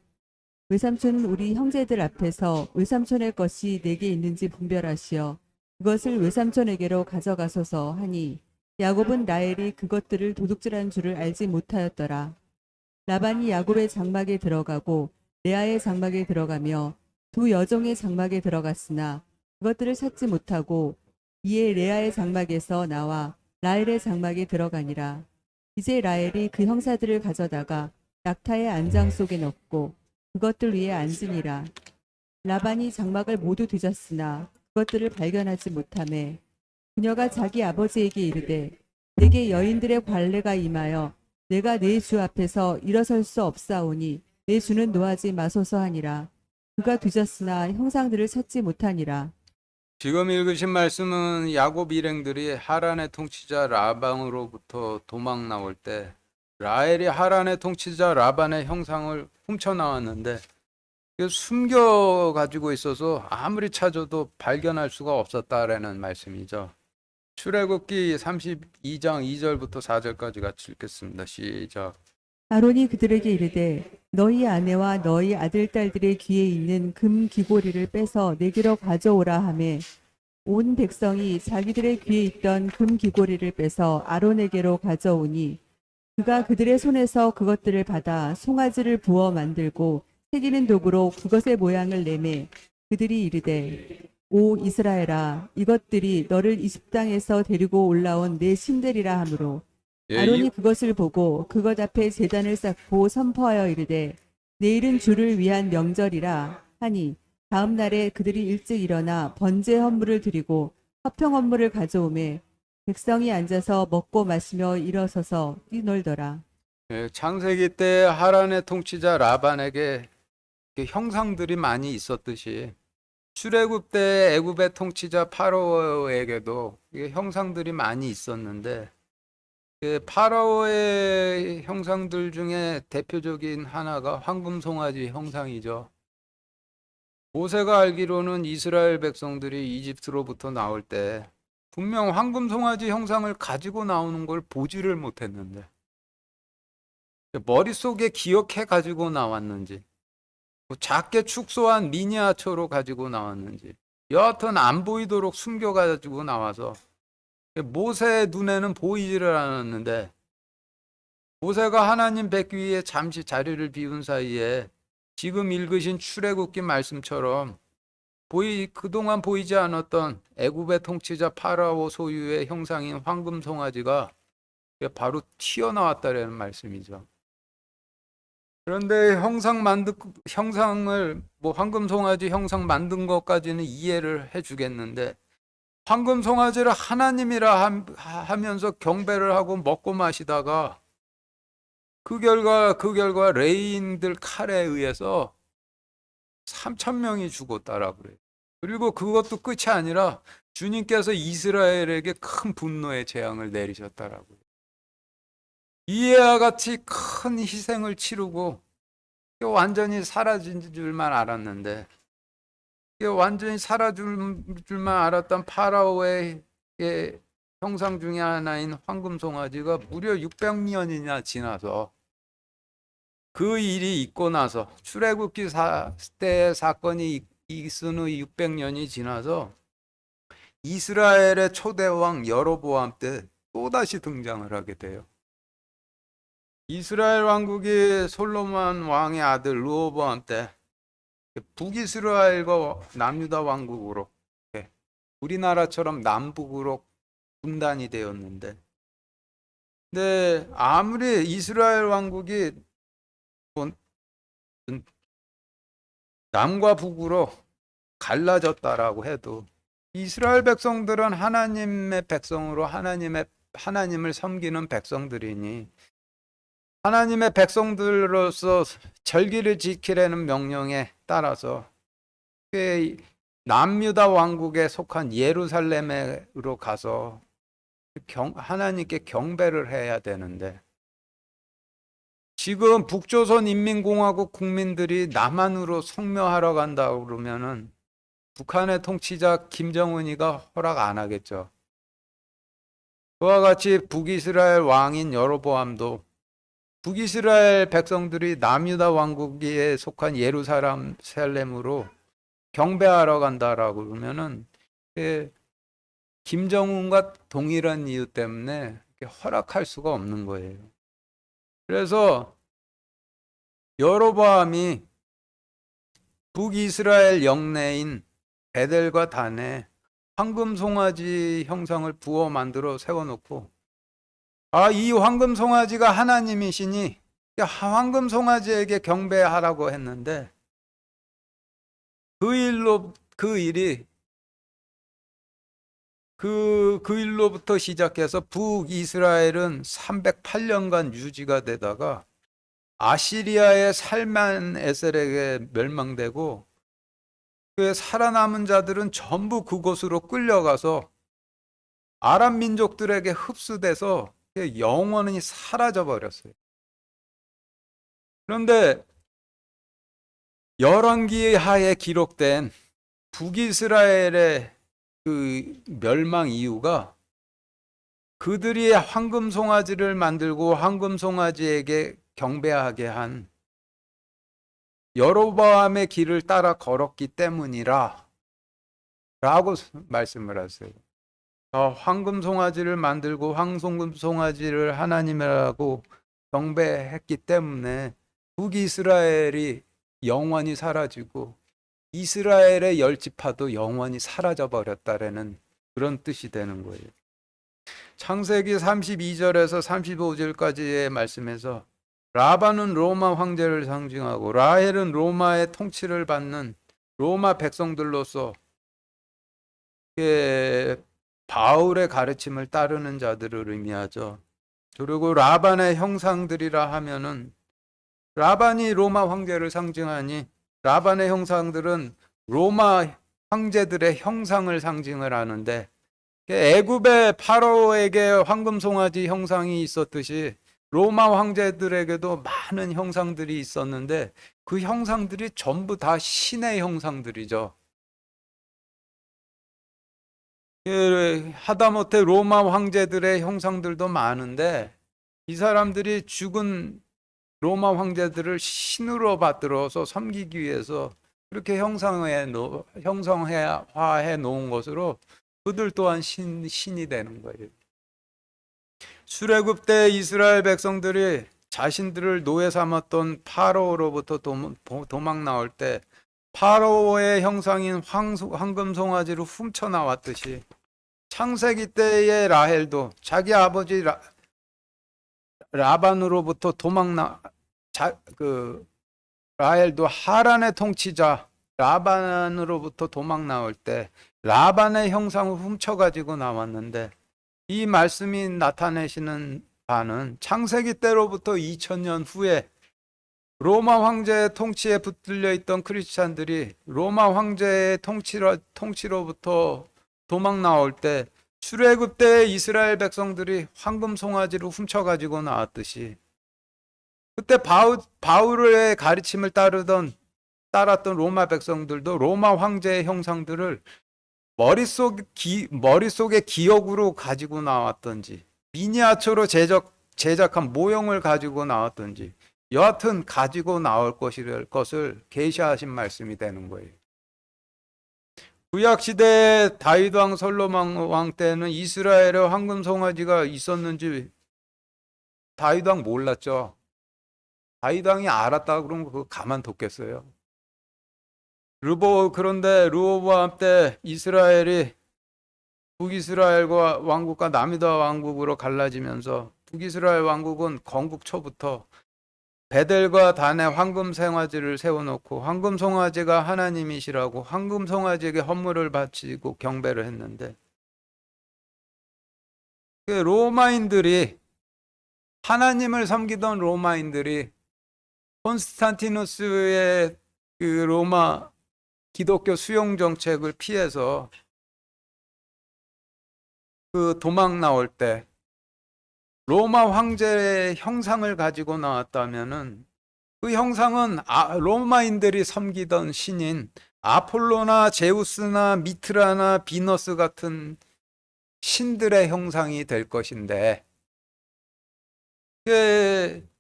Speaker 2: 외삼촌은 우리 형제들 앞에서 외삼촌의 것이 내게 있는지 분별하시어 그것을 외삼촌에게로 가져가소서 하니 야곱은 라헬이 그것들을 도둑질한 줄을 알지 못하였더라. 라반이 야곱의 장막에 들어가고 레아의 장막에 들어가며 두 여종의 장막에 들어갔으나 그것들을 찾지 못하고 이에 레아의 장막에서 나와 라헬의 장막에 들어가니라. 이제 라헬이 그 형사들을 가져다가 낙타의 안장 속에 넣고 그것들 위에 앉으니라. 라반이 장막을 모두 뒤졌으나 그것들을 발견하지 못하매 그녀가 자기 아버지에게 이르되 내게 여인들의 관례가 임하여 내가 내 주 앞에서 일어설 수 없사오니 내 주는 노하지 마소서 하니라. 그가 뒤졌으나 형상들을 찾지 못하니라.
Speaker 1: 지금 읽으신 말씀은 야곱 일행들이 하란의 통치자 라반으로부터 도망 나올 때 라헬이 하란의 통치자 라반의 형상을 훔쳐 나왔는데 숨겨 가지고 있어서 아무리 찾아도 발견할 수가 없었다라는 말씀이죠. 출애굽기 32장 2절부터 4절까지 같이 읽겠습니다. 시작.
Speaker 2: 아론이 그들에게 이르되 너희 아내와 너희 아들 딸들의 귀에 있는 금 귀고리를 빼서 내게로 가져오라 하매 온 백성이 자기들의 귀에 있던 금 귀고리를 빼서 아론에게로 가져오니 그가 그들의 손에서 그것들을 받아 송아지를 부어 만들고 새기는 도구로 그것의 모양을 내매 그들이 이르되 오 이스라엘아 이것들이 너를 이집 땅에서 데리고 올라온 내 신들이라 하므로 아론이 그것을 보고 그것 앞에 제단을 쌓고 선포하여 이르되 내일은 주를 위한 명절이라 하니 다음 날에 그들이 일찍 일어나 번제 헌물을 드리고 화평 헌물을 가져오매 백성이 앉아서 먹고 마시며 일어서서 뛰놀더라.
Speaker 1: 창세기 때 하란의 통치자 라반에게 형상들이 많이 있었듯이 출애굽 때 애굽의 통치자 파라오에게도 형상들이 많이 있었는데 파라오의 형상들 중에 대표적인 하나가 황금 송아지 형상이죠. 모세가 알기로는 이스라엘 백성들이 이집트로부터 나올 때 분명 황금 송아지 형상을 가지고 나오는 걸 보지를 못했는데 머릿속에 기억해 가지고 나왔는지 작게 축소한 미니어처로 가지고 나왔는지 여하튼 안 보이도록 숨겨 가지고 나와서 모세의 눈에는 보이지를 않았는데 모세가 하나님 백 위에 잠시 자리를 비운 사이에 지금 읽으신 출애굽기 말씀처럼 그동안 보이지 않았던 애굽의 통치자 파라오 소유의 형상인 황금 송아지가 바로 튀어나왔다라는 말씀이죠. 그런데 형상을 황금 송아지 형상 만든 것까지는 이해를 해주겠는데 황금 송아지를 하나님이라 하면서 경배를 하고 먹고 마시다가 그 결과 레인들 칼에 의해서 3,000명이 죽었다라고 그래요. 그리고 그것도 끝이 아니라 주님께서 이스라엘에게 큰 분노의 재앙을 내리셨다라고 해요. 이와 같이 큰 희생을 치르고 완전히 사라진 줄만 알았는데 완전히 사라질 줄만 알았던 파라오의 형상 중에 하나인 황금 송아지가 무려 600년이나 지나서 그 일이 있고 나서 출애굽기 때 사건이 있은 후 600년이 지나서 이스라엘의 초대왕 여로보암 때 또다시 등장을 하게 돼요. 이스라엘 왕국이 솔로몬 왕의 아들 르호보암 때 북이스라엘과 남유다 왕국으로 우리나라처럼 남북으로 분단이 되었는데 근데 아무리 이스라엘 왕국이 남과 북으로 갈라졌다라고 해도 이스라엘 백성들은 하나님의 백성으로 하나님을 섬기는 백성들이니 하나님의 백성들로서 절기를 지키라는 명령에 따라서 그 남유다 왕국에 속한 예루살렘으로 가서 하나님께 경배를 해야 되는데 지금 북조선 인민공화국 국민들이 남한으로 성묘하러 간다 그러면은 북한의 통치자 김정은이가 허락 안 하겠죠. 그와 같이 북이스라엘 왕인 여로보암도 북이스라엘 백성들이 남유다 왕국에 속한 예루살렘으로 경배하러 간다라고 그러면은 김정은과 동일한 이유 때문에 허락할 수가 없는 거예요. 그래서 여로보암이 북이스라엘 영내인 베델과 단에 황금 송아지 형상을 부어 만들어 세워놓고 이 황금 송아지가 하나님이시니 황금 송아지에게 경배하라고 했는데 그 일로부터 시작해서 북이스라엘은 308년간 유지가 되다가 아시리아의 살만에셀에게 멸망되고 그 살아남은 자들은 전부 그곳으로 끌려가서 아람 민족들에게 흡수돼서 영원히 사라져 버렸어요. 그런데 열왕기하에 기록된 북이스라엘의 그 멸망 이유가 그들이 황금 송아지를 만들고 황금 송아지에게 경배하게 한 여로보암의 길을 따라 걸었기 때문이라 라고 말씀을 하세요. 황금 송아지를 만들고 황금 송아지를 하나님이라고 경배했기 때문에 북이스라엘이 영원히 사라지고 이스라엘의 열지파도 영원히 사라져 버렸다라는 그런 뜻이 되는 거예요. 창세기 32절에서 35절까지의 말씀에서 라반은 로마 황제를 상징하고 라헬은 로마의 통치를 받는 로마 백성들로서 바울의 가르침을 따르는 자들을 의미하죠. 그리고 라반의 형상들이라 하면은 라반이 로마 황제를 상징하니 라반의 형상들은 로마 황제들의 형상을 상징을 하는데 애굽의 파라오에게 황금 송아지 형상이 있었듯이 로마 황제들에게도 많은 형상들이 있었는데 그 형상들이 전부 다 신의 형상들이죠. 하다못해 로마 황제들의 형상들도 많은데 이 사람들이 죽은 로마 황제들을 신으로 받들어서 섬기기 위해서 그렇게 형상화해 놓은 것으로 그들 또한 신이 되는 거예요. 출애굽 때 이스라엘 백성들이 자신들을 노예 삼았던 파라오로부터 도망 나올 때 파라오의 형상인 황금 송아지를 훔쳐 나왔듯이 창세기 때의 라헬도 자기 아버지 라반으로부터 라헬도 하란의 통치자 라반으로부터 도망 나올 때 라반의 형상을 훔쳐가지고 나왔는데 이 말씀이 나타내시는 바는 창세기 때로부터 2000년 후에 로마 황제의 통치에 붙들려 있던 크리스찬들이 로마 황제의 통치로부터 도망 나올 때 출애굽 때 이스라엘 백성들이 황금 송아지를 훔쳐가지고 나왔듯이 그때 바울의 가르침을 따랐던 로마 백성들도 로마 황제의 형상들을 머릿속에 기억으로 가지고 나왔던지 미니어처로 제작한 모형을 가지고 나왔던지 여하튼 가지고 나올 것을 계시하신 말씀이 되는 거예요. 구약시대 다윗 왕 솔로몬 왕 때는 이스라엘에 황금 송아지가 있었는지 다윗 왕 몰랐죠. 다윗 왕이 알았다 그러면 그거 가만뒀겠어요. 그런데 르호보암 때 이스라엘이 북이스라엘과 왕국과 남유다 왕국으로 갈라지면서 북이스라엘 왕국은 건국 초부터 베델과 단에 황금 송아지를 세워놓고 황금 송아지가 하나님이시라고 황금 송아지에게 헌물을 바치고 경배를 했는데, 그 로마인들이, 하나님을 섬기던 로마인들이 콘스탄티누스의 그 로마 기독교 수용 정책을 피해서 그 도망 나올 때 로마 황제의 형상을 가지고 나왔다면은, 그 형상은 로마인들이 섬기던 신인 아폴로나 제우스나 미트라나 비너스 같은 신들의 형상이 될 것인데,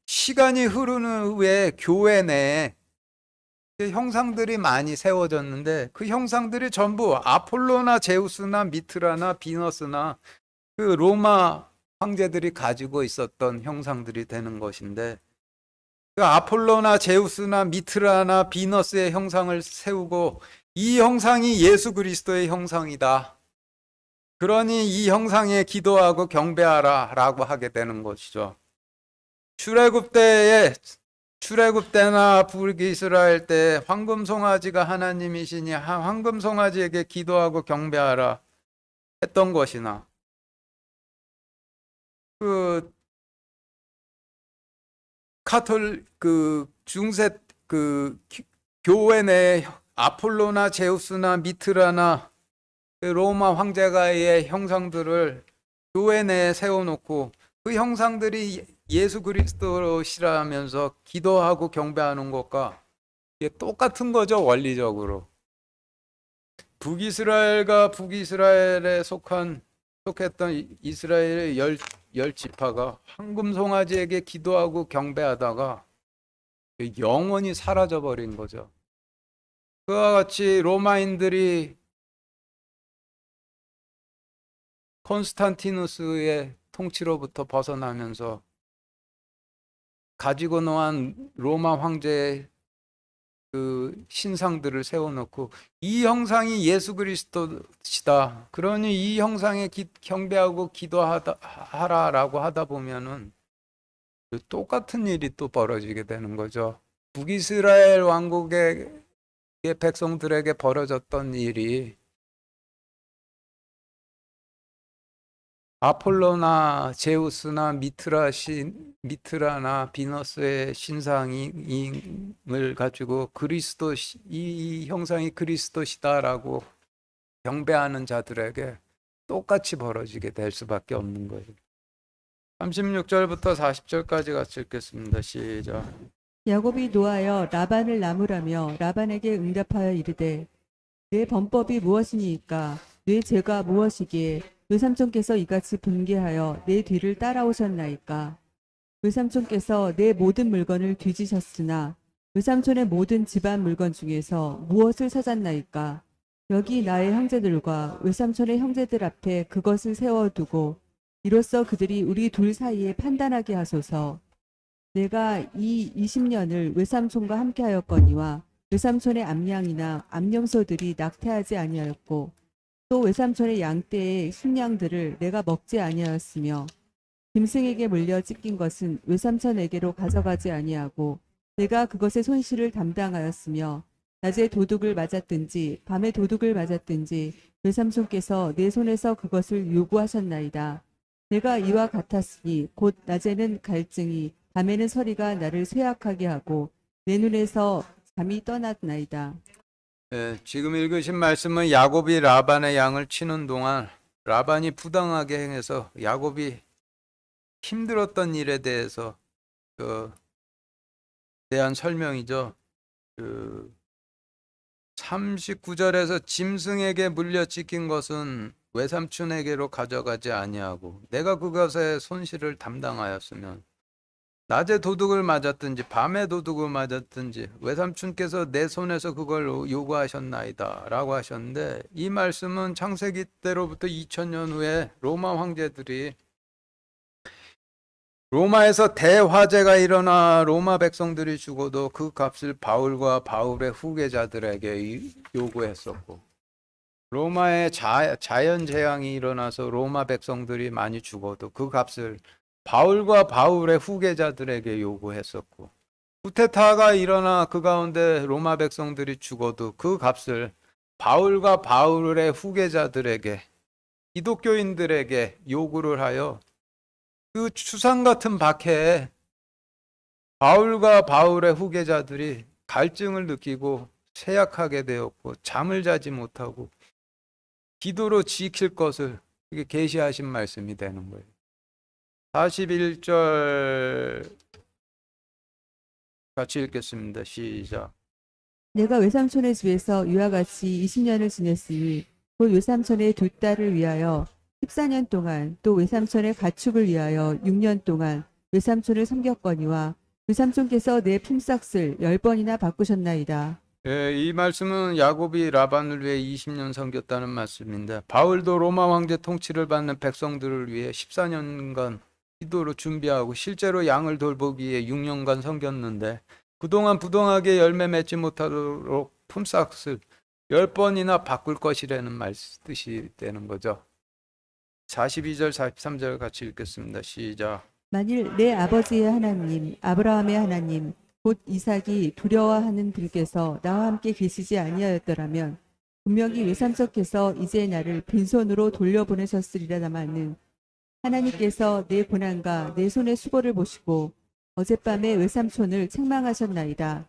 Speaker 1: 시간이 흐르는 후에 교회 내에 형상들이 많이 세워졌는데, 그 형상들이 전부 아폴로나 제우스나 미트라나 비너스나 그 로마 황제들이 가지고 있었던 형상들이 되는 것인데, 그 아폴로나 제우스나 미트라나 비너스의 형상을 세우고 이 형상이 예수 그리스도의 형상이다, 그러니 이 형상에 기도하고 경배하라 라고 하게 되는 것이죠. 출애굽 때나 북이스라엘 때 황금 송아지가 하나님이시니 황금 송아지에게 기도하고 경배하라 했던 것이나, 그 중세 교회 내 아폴로나 제우스나 미트라나 로마 황제가의 형상들을 교회 내에 세워놓고 그 형상들이 예수 그리스도시라면서 기도하고 경배하는 것과 이게 똑같은 거죠, 원리적으로. 북이스라엘과 북이스라엘에 속했던 이스라엘의 열 지파가 황금 송아지에게 기도하고 경배하다가 영원히 사라져 버린 거죠. 그와 같이 로마인들이 콘스탄티누스의 통치로부터 벗어나면서 가지고 노한 로마 황제의 그 신상들을 세워놓고 이 형상이 예수 그리스도시다, 그러니 이 형상에 경배하고 기도하라라고 하다 보면은 똑같은 일이 또 벌어지게 되는 거죠. 북이스라엘 왕국의 백성들에게 벌어졌던 일이 아폴로나 제우스나 미트라나 비너스의 신상을 가지고 이 형상이 그리스도시다라고 경배하는 자들에게 똑같이 벌어지게 될 수밖에 없는 거예요. 36절부터 40절까지 같이 읽겠습니다. 시작.
Speaker 2: 야곱이 노하여 라반을 나무라며 라반에게 응답하여 이르되 내 범법이 무엇이니까 내 죄가 무엇이기에 외삼촌께서 이같이 분개하여 내 뒤를 따라오셨나이까. 외삼촌께서 내 모든 물건을 뒤지셨으나 외삼촌의 모든 집안 물건 중에서 무엇을 찾았나이까. 여기 나의 형제들과 외삼촌의 형제들 앞에 그것을 세워두고 이로써 그들이 우리 둘 사이에 판단하게 하소서. 내가 이 20년을 외삼촌과 함께하였거니와 외삼촌의 암양이나 암염소들이 낙태하지 아니하였고 또 외삼촌의 양떼의 순양들을 내가 먹지 아니하였으며 짐승에게 물려 찢긴 것은 외삼촌에게로 가져가지 아니하고 내가 그것의 손실을 담당하였으며 낮에 도둑을 맞았든지 밤에 도둑을 맞았든지 외삼촌께서 내 손에서 그것을 요구하셨나이다. 내가 이와 같았으니 곧 낮에는 갈증이 밤에는 서리가 나를 쇠약하게 하고 내 눈에서 잠이 떠났나이다.
Speaker 1: 네, 지금 읽으신 말씀은 야곱이 라반의 양을 치는 동안 라반이 부당하게 행해서 야곱이 힘들었던 일에 대해서 대한 설명이죠. 39절에서 짐승에게 물려 찢긴 것은 외삼촌에게로 가져가지 아니하고 내가 그것의 손실을 담당하였으면 낮에 도둑을 맞았든지 밤에 도둑을 맞았든지 외삼촌께서 내 손에서 그걸 요구하셨나이다 라고 하셨는데, 이 말씀은 창세기 때로부터 2000년 후에 로마 황제들이 로마에서 대화재가 일어나 로마 백성들이 죽어도 그 값을 바울과 바울의 후계자들에게 요구했었고, 로마에 자연재앙이 일어나서 로마 백성들이 많이 죽어도 그 값을 바울과 바울의 후계자들에게 요구했었고, 쿠데타가 일어나 그 가운데 로마 백성들이 죽어도 그 값을 바울과 바울의 후계자들에게, 기독교인들에게 요구를 하여 그 추상 같은 박해에 바울과 바울의 후계자들이 갈증을 느끼고 쇠약하게 되었고 잠을 자지 못하고 기도로 지킬 것을 이게 계시하신 말씀이 되는 거예요. 41절 같이 읽겠습니다. 시작.
Speaker 2: 내가 외삼촌의 집에서 이와 같이 20년을 지냈으니 곧 외삼촌의 두 딸을 위하여 14년 동안 또 외삼촌의 가축을 위하여 6년 동안 외삼촌을 섬겼거니와 외삼촌께서 내 품삯을 10번이나 바꾸셨나이다.
Speaker 1: 예, 이 말씀은 야곱이 라반을 위해 20년 섬겼다는 말씀인데 바울도 로마 황제 통치를 받는 백성들을 위해 14년간 기도로 준비하고 실제로 양을 돌보기 위해 6년간 섬겼는데 그동안 부동하게 열매 맺지 못하도록 품삯을 10번이나 바꿀 것이라는 뜻이 되는 거죠. 42절 43절 같이 읽겠습니다. 시작.
Speaker 2: 만일 내 아버지의 하나님 아브라함의 하나님 곧 이삭이 두려워하는 들께서 나와 함께 계시지 아니하였더라면 분명히 외삼촌께서 이제 나를 빈손으로 돌려보내셨으리라마는 하나님께서 내 고난과 내 손의 수고를 보시고 어젯밤에 외삼촌을 책망하셨나이다.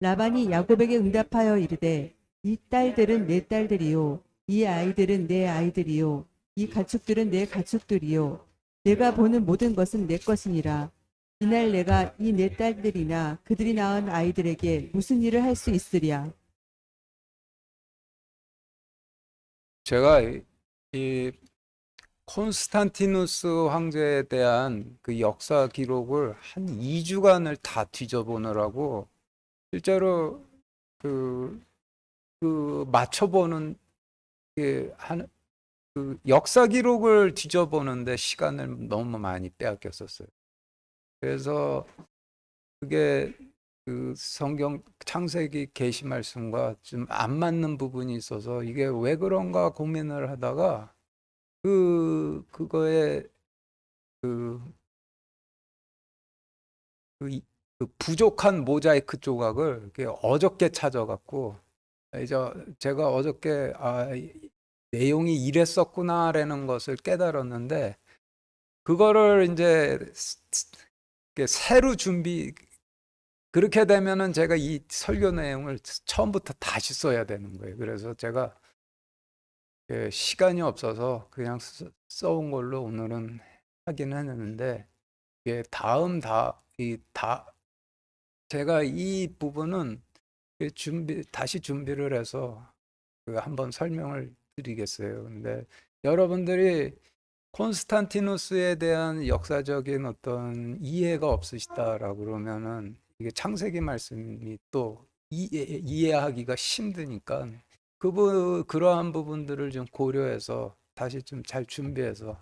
Speaker 2: 라반이 야곱에게 응답하여 이르되 이 딸들은 내 딸들이요 이 아이들은 내 아이들이요 이 가축들은 내 가축들이요 내가 보는 모든 것은 내 것이니라. 이날 내가 이 내 딸들이나 그들이 낳은 아이들에게 무슨 일을 할 수 있으랴.
Speaker 1: 제가 이 콘스탄티누스 황제에 대한 그 역사 기록을 한 2주간을 다 뒤져보느라고 실제로 그 맞춰보는 그 역사 기록을 뒤져보는데 시간을 너무 많이 빼앗겼었어요. 그래서 그게 그 성경 창세기 계시 말씀과 좀 안 맞는 부분이 있어서 이게 왜 그런가 고민을 하다가 그거에 그, 그 부족한 모자이크 조각을 이렇게 어저께 찾아갖고 이제 제가 어저께 내용이 이랬었구나라는 것을 깨달았는데 그거를 이제 새로 그렇게 되면은 제가 이 설교 내용을 처음부터 다시 써야 되는 거예요. 그래서 제가 시간이 없어서 그냥 써온 걸로 오늘은 하긴 했는데 이게 제가 이 부분은 다시 준비를 해서 한번 설명을 드리겠어요. 근데 여러분들이 콘스탄티누스에 대한 역사적인 어떤 이해가 없으시다라고 그러면은 이게 창세기 말씀이 또 이해하기가 힘드니까 그러한 부분들을 좀 고려해서 다시 좀 잘 준비해서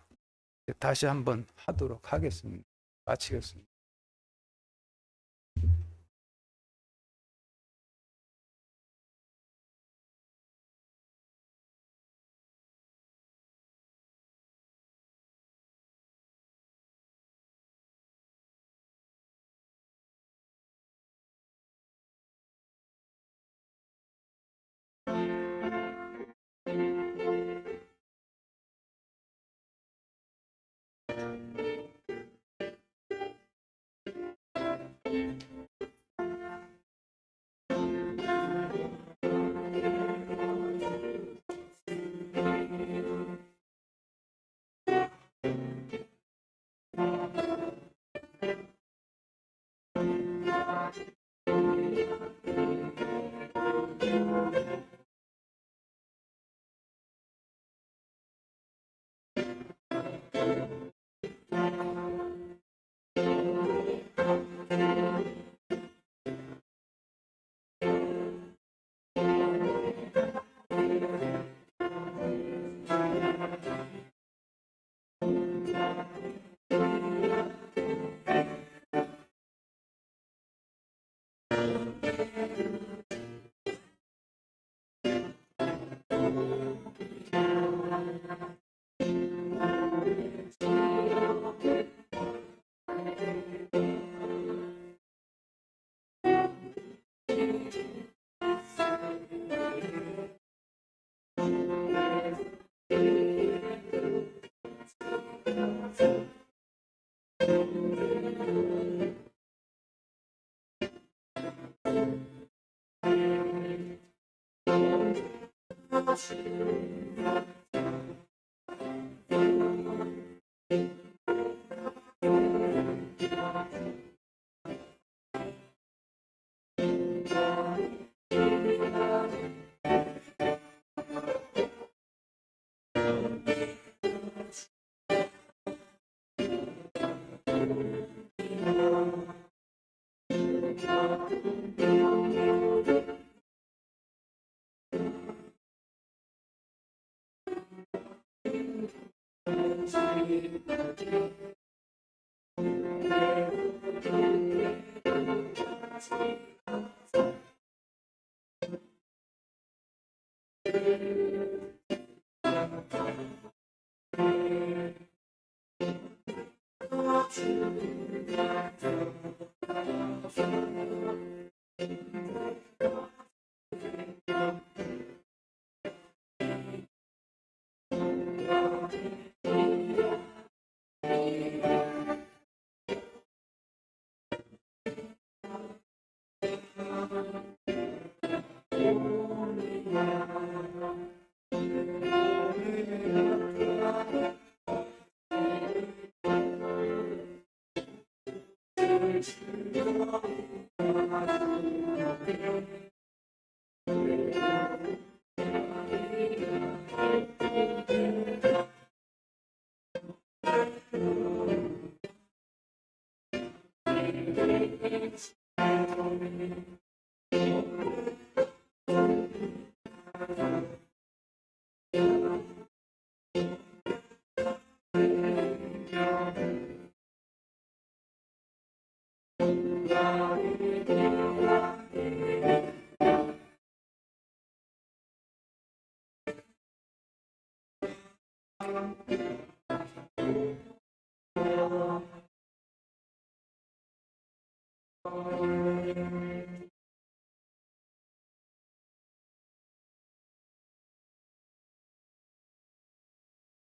Speaker 1: 다시 한번 하도록 하겠습니다. 마치겠습니다.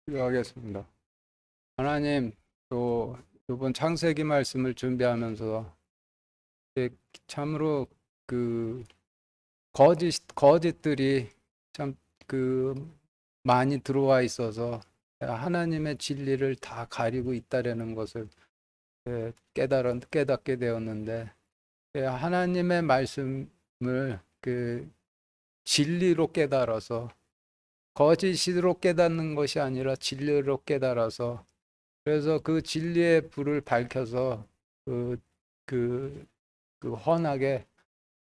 Speaker 1: 기도하겠습니다. 하나님, 또 이번 창세기 말씀을 준비하면서 참으로 그 거짓들이 참 많이 들어와 있어서 하나님의 진리를 다 가리고 있다라는 것을 깨닫게 되었는데, 하나님의 말씀을 진리로 깨달아서, 거짓으로 깨닫는 것이 아니라 진리로 깨달아서, 그래서 그 진리의 불을 밝혀서 헌하게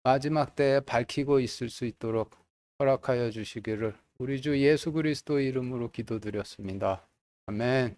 Speaker 1: 마지막 때에 밝히고 있을 수 있도록 허락하여 주시기를 우리 주 예수 그리스도 이름으로 기도드렸습니다. 아멘.